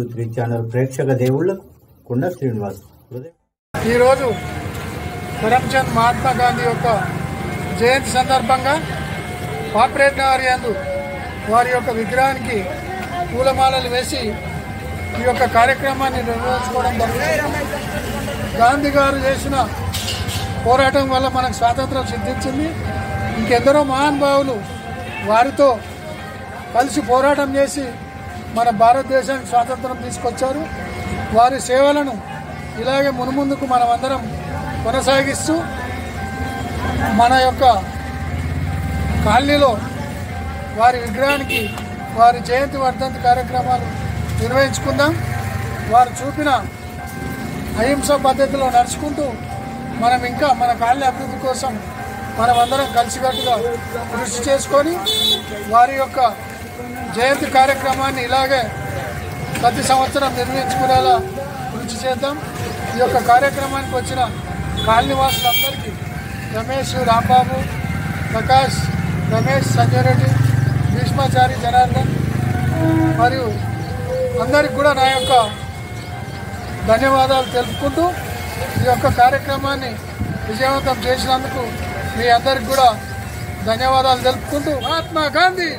123 channel ప్రేక్షక దేవుళ్లకు కొండ శ్రీనివాస్. ఈరోజు కరమ్చంద్ మహాత్మా గాంధీ యొక్క జయంతి సందర్భంగా కార్పొరేట్ నగర్ యందు వారి యొక్క విగ్రహానికి పూలమాలలు వేసి ఈ యొక్క కార్యక్రమాన్ని నిర్వహించుకోవడం జరిగింది. గాంధీ గారు చేసిన పోరాటం వల్ల మనకు స్వాతంత్రం సిద్ధించింది. ఇంకెందరో మహానుభావులు వారితో కలిసి పోరాటం చేసి మన భారతదేశానికి స్వాతంత్రం తీసుకొచ్చారు. వారి సేవలను ఇలాగే మునుముందుకు మనమందరం కొనసాగిస్తూ మన యొక్క కాలనీలో వారి విగ్రహానికి వారి జయంతి వర్ధంతి కార్యక్రమాలు నిర్వహించుకుందాం. వారు చూపిన అహింసా పద్ధతిలో నడుచుకుంటూ మనం ఇంకా మన కాలనీ అభివృద్ధి కోసం మనమందరం కలిసికట్టుగా కృషి చేసుకొని వారి యొక్క జయంతి కార్యక్రమాన్ని ఇలాగే ప్రతి సంవత్సరం నిర్వహించుకునేలా కృషి చేద్దాం. ఈ యొక్క కార్యక్రమానికి వచ్చిన కాలనీ వాసులందరికీ రమేష్, రాంబాబు, ప్రకాష్, రమేష్, సంజయ్ రెడ్డి, భీష్మాచారి, జనార్దన్ మరియు అందరికి కూడా నా యొక్క ధన్యవాదాలు తెలుపుకుంటూ ఈ యొక్క కార్యక్రమాన్ని విజయవంతం చేసినందుకు మీ అందరికి కూడా ధన్యవాదాలు తెలుపుకుంటూ మహాత్మా గాంధీ